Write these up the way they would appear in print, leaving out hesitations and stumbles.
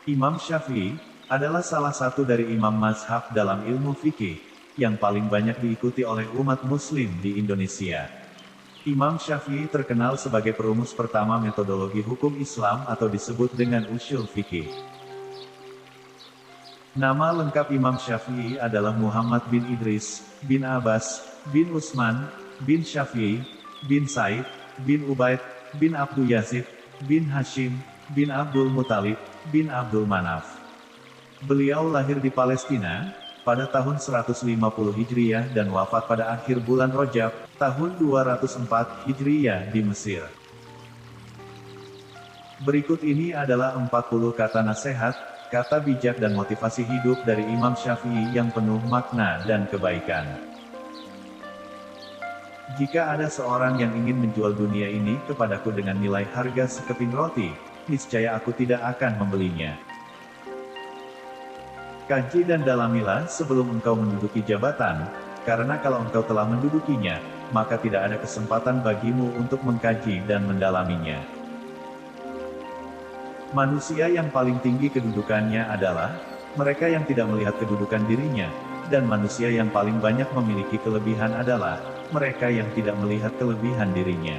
Imam Syafi'i adalah salah satu dari imam mazhab dalam ilmu fikih yang paling banyak diikuti oleh umat muslim di Indonesia. Imam Syafi'i terkenal sebagai perumus pertama metodologi hukum Islam atau disebut dengan ushul fikih. Nama lengkap Imam Syafi'i adalah Muhammad bin Idris, bin Abbas, bin Utsman, bin Syafi'i, bin Said, bin Ubaid, bin Abdul Yazid, bin Hashim, bin Abdul Muthalib, bin Abdul Manaf. Beliau lahir di Palestina pada tahun 150 Hijriah dan wafat pada akhir bulan Rajab, tahun 204 Hijriah di Mesir. Berikut ini adalah 40 kata nasihat, kata bijak dan motivasi hidup dari Imam Syafi'i yang penuh makna dan kebaikan. Jika ada seorang yang ingin menjual dunia ini kepadaku dengan nilai harga sekeping roti, niscaya aku tidak akan membelinya. Kaji dan dalamilah sebelum engkau menduduki jabatan, karena kalau engkau telah mendudukinya, maka tidak ada kesempatan bagimu untuk mengkaji dan mendalaminya. Manusia yang paling tinggi kedudukannya adalah mereka yang tidak melihat kedudukan dirinya, dan manusia yang paling banyak memiliki kelebihan adalah mereka yang tidak melihat kelebihan dirinya.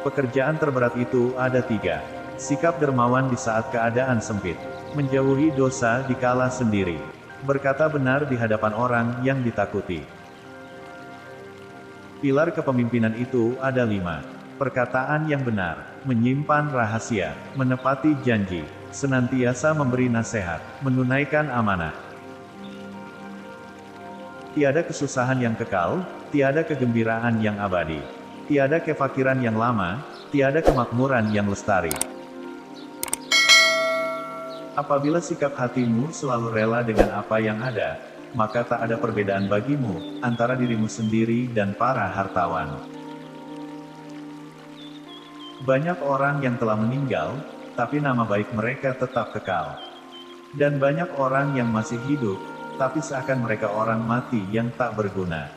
Pekerjaan terberat itu ada 3. Sikap dermawan di saat keadaan sempit. Menjauhi dosa dikala sendiri. Berkata benar di hadapan orang yang ditakuti. Pilar kepemimpinan itu ada 5. Perkataan yang benar, menyimpan rahasia, menepati janji, senantiasa memberi nasihat, menunaikan amanah. Tiada kesusahan yang kekal, tiada kegembiraan yang abadi. Tiada kefakiran yang lama, tiada kemakmuran yang lestari. Apabila sikap hatimu selalu rela dengan apa yang ada, maka tak ada perbedaan bagimu antara dirimu sendiri dan para hartawan. Banyak orang yang telah meninggal, tapi nama baik mereka tetap kekal. Dan banyak orang yang masih hidup, tapi seakan mereka orang mati yang tak berguna.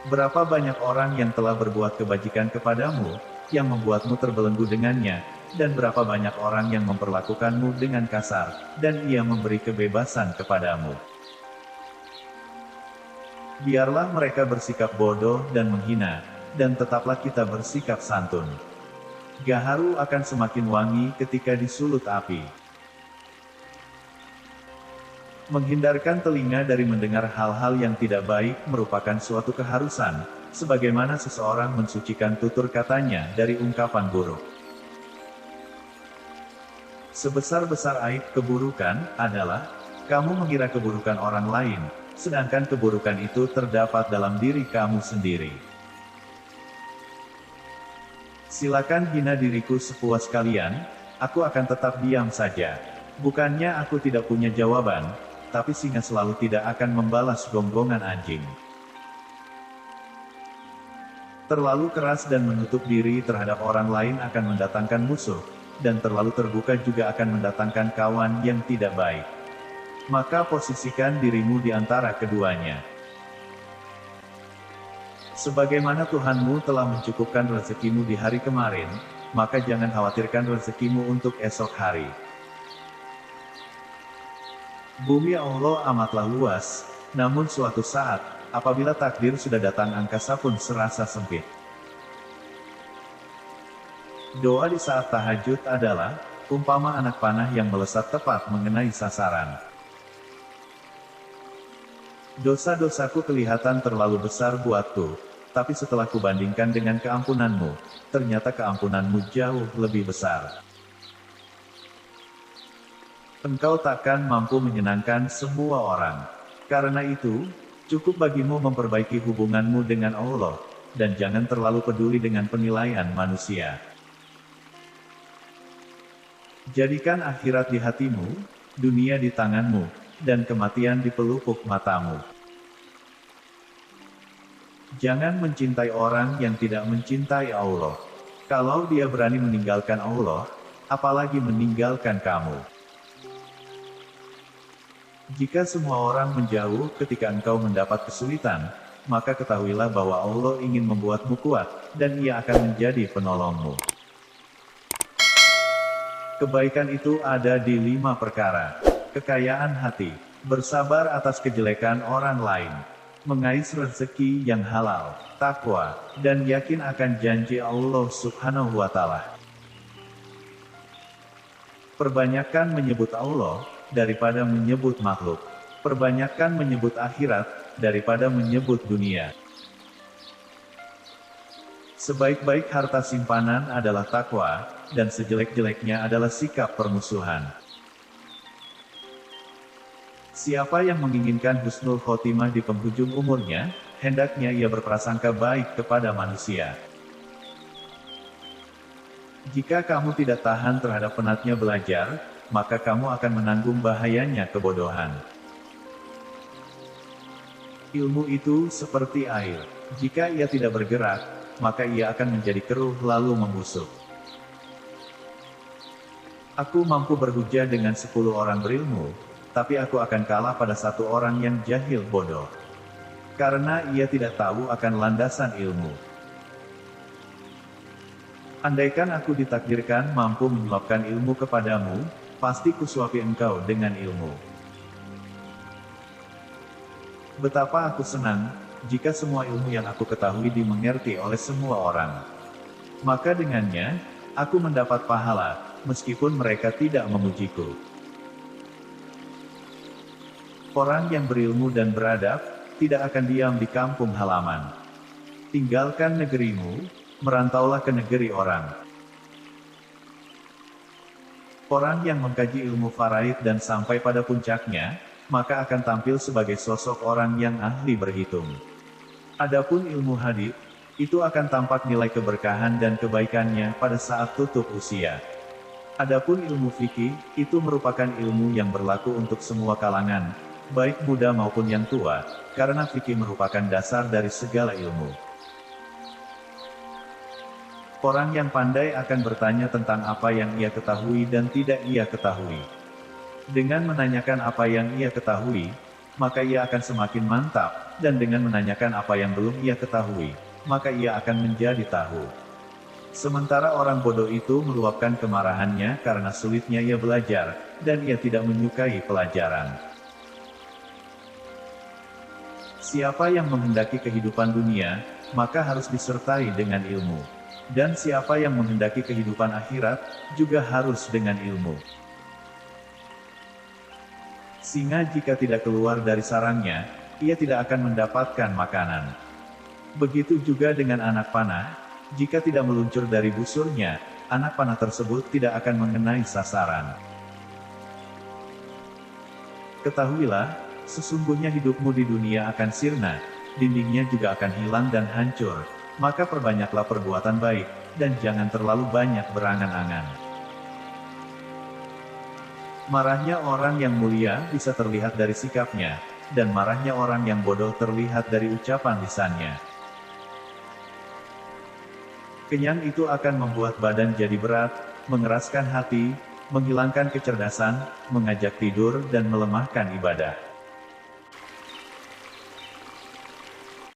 Berapa banyak orang yang telah berbuat kebajikan kepadamu, yang membuatmu terbelenggu dengannya, dan berapa banyak orang yang memperlakukanmu dengan kasar, dan ia memberi kebebasan kepadamu. Biarlah mereka bersikap bodoh dan menghina, dan tetaplah kita bersikap santun. Gaharu akan semakin wangi ketika disulut api. Menghindarkan telinga dari mendengar hal-hal yang tidak baik merupakan suatu keharusan, sebagaimana seseorang mensucikan tutur katanya dari ungkapan buruk. Sebesar-besar aib keburukan adalah, kamu mengira keburukan orang lain, sedangkan keburukan itu terdapat dalam diri kamu sendiri. Silakan hina diriku sepuas kalian, aku akan tetap diam saja. Bukannya aku tidak punya jawaban, tapi singa selalu tidak akan membalas gonggongan anjing. Terlalu keras dan menutup diri terhadap orang lain akan mendatangkan musuh, dan terlalu terbuka juga akan mendatangkan kawan yang tidak baik. Maka posisikan dirimu di antara keduanya. Sebagaimana Tuhanmu telah mencukupkan rezekimu di hari kemarin, maka jangan khawatirkan rezekimu untuk esok hari. Bumi Allah amatlah luas, namun suatu saat, apabila takdir sudah datang angkasa pun serasa sempit. Doa di saat tahajud adalah, umpama anak panah yang melesat tepat mengenai sasaran. Dosa-dosaku kelihatan terlalu besar buatku, tapi setelah kubandingkan dengan keampunanmu, ternyata keampunanmu jauh lebih besar. Engkau takkan mampu menyenangkan semua orang. Karena itu, cukup bagimu memperbaiki hubunganmu dengan Allah, dan jangan terlalu peduli dengan penilaian manusia. Jadikan akhirat di hatimu, dunia di tanganmu, dan kematian di pelupuk matamu. Jangan mencintai orang yang tidak mencintai Allah. Kalau dia berani meninggalkan Allah, apalagi meninggalkan kamu. Jika semua orang menjauh ketika engkau mendapat kesulitan, maka ketahuilah bahwa Allah ingin membuatmu kuat, dan Ia akan menjadi penolongmu. Kebaikan itu ada di 5 perkara. Kekayaan hati, bersabar atas kejelekan orang lain, mengais rezeki yang halal, takwa, dan yakin akan janji Allah Subhanahu wa Ta'ala. Perbanyakan menyebut Allah daripada menyebut makhluk. Perbanyakan menyebut akhirat daripada menyebut dunia. Sebaik-baik harta simpanan adalah takwa, dan sejelek-jeleknya adalah sikap permusuhan. Siapa yang menginginkan husnul khotimah di penghujung umurnya, hendaknya ia berprasangka baik kepada manusia. Jika kamu tidak tahan terhadap penatnya belajar, maka kamu akan menanggung bahayanya kebodohan. Ilmu itu seperti air. Jika ia tidak bergerak, maka ia akan menjadi keruh lalu membusuk. Aku mampu berhujah dengan 10 orang berilmu, tapi aku akan kalah pada 1 orang yang jahil bodoh. Karena ia tidak tahu akan landasan ilmu. Andaikan aku ditakdirkan mampu menyuapkan ilmu kepadamu, pasti kusuapi engkau dengan ilmu. Betapa aku senang jika semua ilmu yang aku ketahui dimengerti oleh semua orang. Maka dengannya, aku mendapat pahala, meskipun mereka tidak memujiku. Orang yang berilmu dan beradab, tidak akan diam di kampung halaman. Tinggalkan negerimu, merantaulah ke negeri orang. Orang yang mengkaji ilmu faraid dan sampai pada puncaknya, maka akan tampil sebagai sosok orang yang ahli berhitung. Adapun ilmu hadits, itu akan tampak nilai keberkahan dan kebaikannya pada saat tutup usia. Adapun ilmu fikih, itu merupakan ilmu yang berlaku untuk semua kalangan, baik muda maupun yang tua, karena fikih merupakan dasar dari segala ilmu. Orang yang pandai akan bertanya tentang apa yang ia ketahui dan tidak ia ketahui. Dengan menanyakan apa yang ia ketahui, maka ia akan semakin mantap, dan dengan menanyakan apa yang belum ia ketahui, maka ia akan menjadi tahu. Sementara orang bodoh itu meluapkan kemarahannya karena sulitnya ia belajar, dan ia tidak menyukai pelajaran. Siapa yang menghendaki kehidupan dunia, maka harus disertai dengan ilmu. Dan siapa yang menghendaki kehidupan akhirat, juga harus dengan ilmu. Singa jika tidak keluar dari sarangnya, ia tidak akan mendapatkan makanan. Begitu juga dengan anak panah, jika tidak meluncur dari busurnya, anak panah tersebut tidak akan mengenai sasaran. Ketahuilah, sesungguhnya hidupmu di dunia akan sirna, dindingnya juga akan hilang dan hancur, maka perbanyaklah perbuatan baik, dan jangan terlalu banyak berangan-angan. Marahnya orang yang mulia bisa terlihat dari sikapnya, dan marahnya orang yang bodoh terlihat dari ucapan lisannya. Kenyang itu akan membuat badan jadi berat, mengeraskan hati, menghilangkan kecerdasan, mengajak tidur dan melemahkan ibadah.